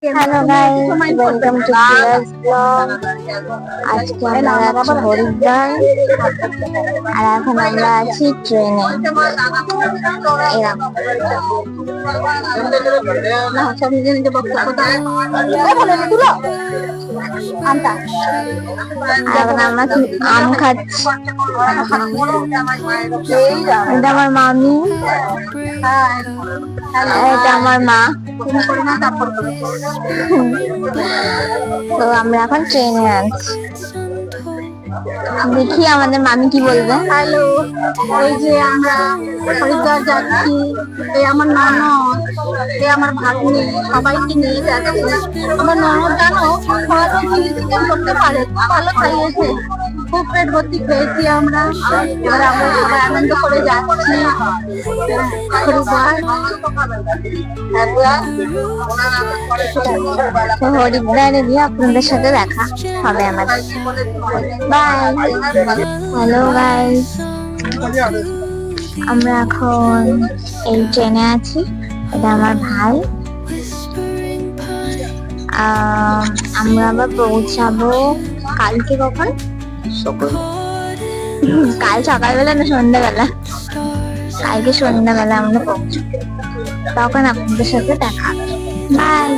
Hello guys, welcome to Prius blog. আজকে আমরা যাচ্ছি হরিদ্বার, আর এখন আমরা আছি ট্রেনে। এখন আমরা আম খাচ্ছি। এটা আমার মামি, এটা আমার মা। তো আমরা এখন ট্রেনে আছি, দেখি আমাদের মামি কি বলবে। হ্যালো, এই যে আমরা হরিদ্বার যাচ্ছি। এই আমার ননদ, এই আমার ভাগ্নি, সবাইকে নিয়ে যাচ্ছি। আমার ননদ জানো ভালো চিলি চিকেন করতে পারে, ভালো খাইয়েছে, খুব পেট ভর্তি খেয়েছি আমরা। এবার আমরা সবাই আনন্দ করে যাচ্ছি হরিদ্বার। তো হরিদ্বারে গিয়ে আপনাদের সাথে দেখা হবে আমাদের। বাই। হ্যালো গাইস, আমরা এখন এই ট্রেনে আছি। এটা আমার ভাই। আমরা আবার পৌঁছাবো কালকে। কখন? কাল সকালবেলা না সন্ধ্যাবেলা? কালকে সন্ধ্যাবেলা আমরা পৌঁছাবো, তখন আপনাদের সাথে দেখা। বাই।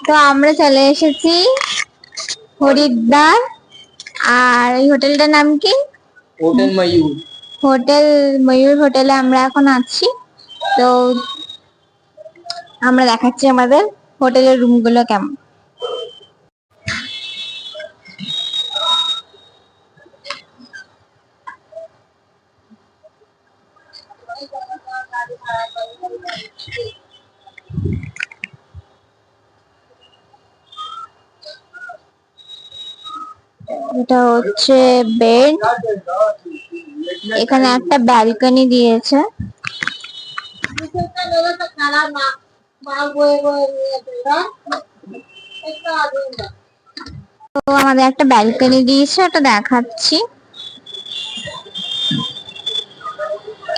তো আমরা চলে এসেছি হরিদ্বার। আর এই হোটেলটার নাম কি? হোটেল ময়ূর। হোটেল ময়ূর হোটেলে আমরা এখন আছি। তো আমরা দেখাচ্ছি আমাদের হোটেলের রুমগুলো কেমন। এটা হচ্ছে বেড। এখানে একটা ব্যালকনি দিয়েছে। তো আমাদের একটা ব্যালকনি দিয়েছে, ওটা দেখাচ্ছি।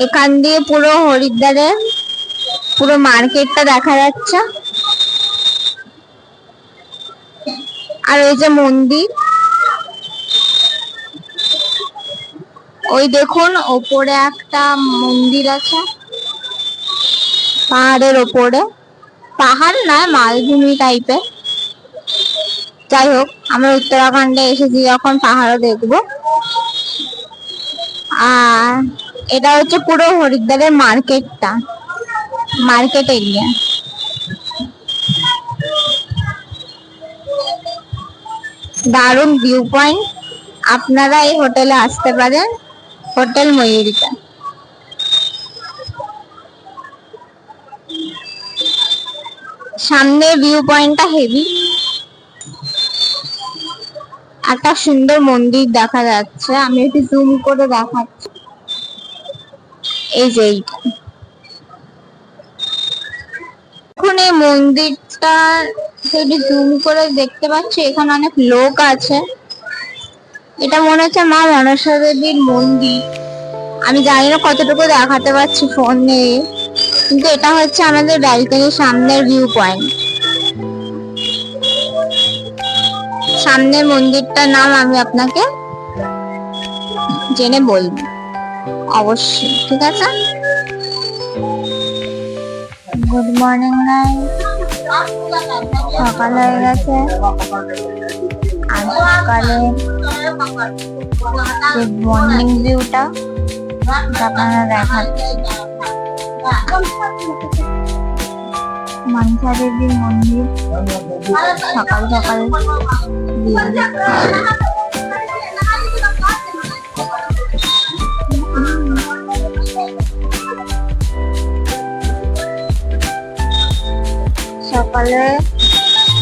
এখান দিয়ে পুরো হরিদ্বারের পুরো মার্কেটটা দেখা যাচ্ছে। আর ওই যে মন্দির, ওই দেখুন ওপরে একটা মন্দির আছে পাহাড়ের ওপরে। পাহাড় না, মালভূমি টাইপের। যাই হোক, আমরা উত্তরাখণ্ডে এসেছি যখন, পাহাড়ও দেখবো। আর এটা হচ্ছে পুরো হরিদ্বারের মার্কেটটা, মার্কেট এরিয়া। দারুণ ভিউ পয়েন্ট। আপনারা এই হোটেলে আসতে পারেন, হোটেল ময়ূরীতে। সামনের ভিউ পয়েন্টটা হেভি। একটা সুন্দর মন্দির দেখা যাচ্ছে, আমি একটু জুম করে দেখাচ্ছি। এই যে এইটা, এখন এই মন্দিরটা যদি জুম করে দেখতে পাচ্ছি, এখানে অনেক লোক আছে। এটা মনে হচ্ছে মা মনসা দেবীর মন্দির। আমি জানি না কতটুকু দেখাতে পারছি ফোনে, কিন্তু এটা হচ্ছে আমাদের ব্যালকনির সামনের ভিউ পয়েন্ট। সামনের মন্দিরটার নাম আমি আপনাকে জেনে বলবো। অবশ্যই, ঠিক আছে? গুড মর্নিং গাইস, সকাল হয়ে গেছে। আর সকালে যে মর্নিং ভিউটা আপনারা দেখাচ্ছি, মনসা দেবীর মন্দির সকাল সকাল ভিউ। সকালে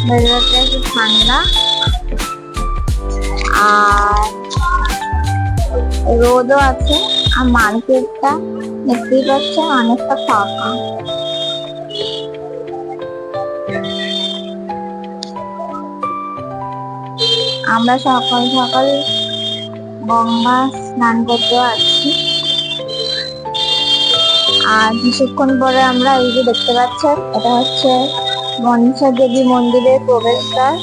বেরোতে একটু ঠান্ডা আর রোদও আছে, আর মার্কেটটা দেখতেই পাচ্ছেন অনেকটা ফাঁকা। আমরা সকাল সকাল গঙ্গা স্নান করতে আসছি। আর কিছুক্ষণ পরে আমরা এই যে দেখতে পাচ্ছেন, এটা হচ্ছে মনসা দেবী মন্দিরের প্রবেশদ্বার।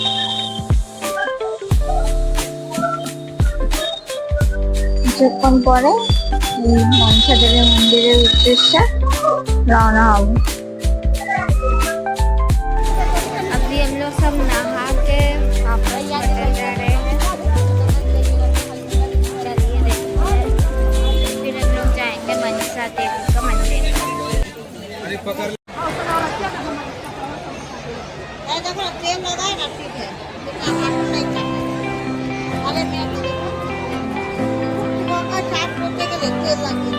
কিছুক্ষণ পরে এই মনসা দেবী মন্দিরের উদ্দেশ্যে रवाना হব। अभी हम लोग सब नहा के वापस निकल जा रहे हैं। चलिए देखते हैं, फिर हम लोग जाएंगे मनसा देवी का मंदिर। देखो ट्रेन लगा है ना, ठीक है, नहीं अरे मैं का चाट करते के लिए लगी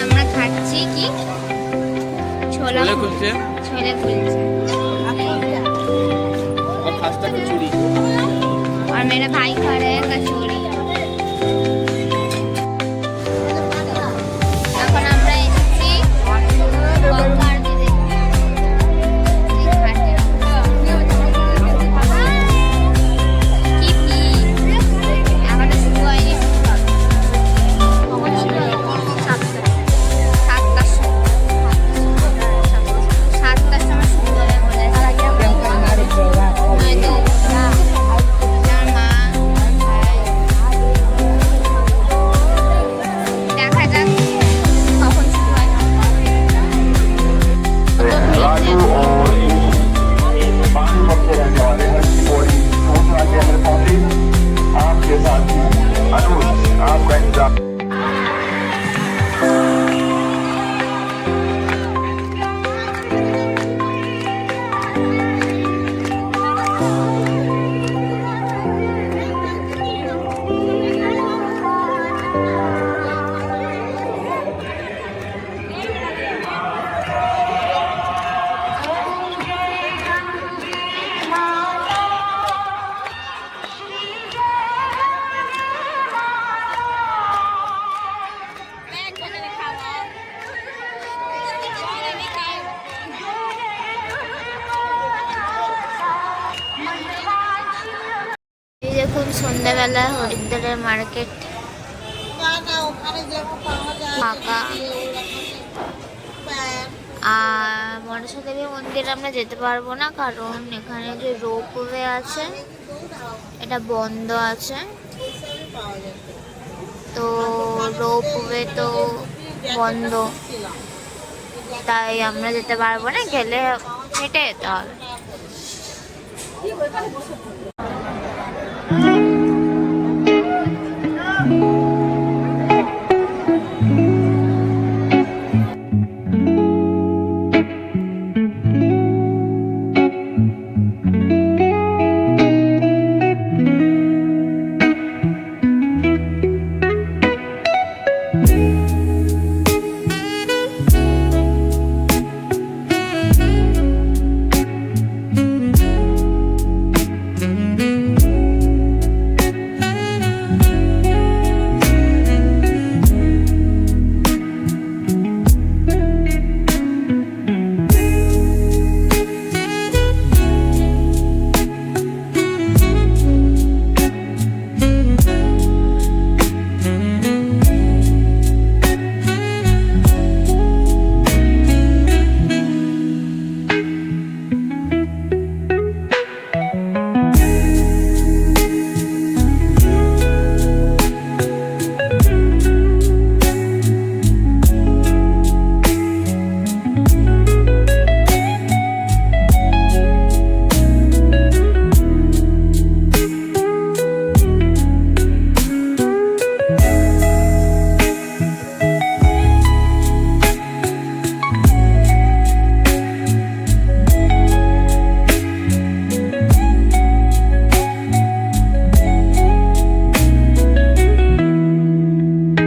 আমরা খাচ্ছি কি ছোলা কুলচে, ছোলা কুলচে और खास्ता कचौड़ी। और मेरा भाई खा रहा है कचौड़ी। এখন আমরা এসেছি গঙ্গা আরতি দেখতে। এই ঘাটে কি ভিড়! এখনো শুরু হয়নি। কখন শুরু হবে? সাতটার সময় শুরু হবে বলে। নয়তো আমার মা দেখা যাক কখন শুরু হয়। राजू और पानी पक्के रहने वाले हैं और सूचना के अंदर पहुंची आपके साथ अनुज आपका इंतजार। এই দেখুন সন্ধ্যাবেলা হরিদ্বারের মার্কেট ফাঁকা। আর মনসা দেবী মন্দির আমরা যেতে পারবো না, কারণ এখানে যে রোপওয়ে আছে এটা বন্ধ আছে। তো রোপওয়ে তো বন্ধ, তাই আমরা যেতে পারবো না, গেলে হেঁটে যেতে হবে।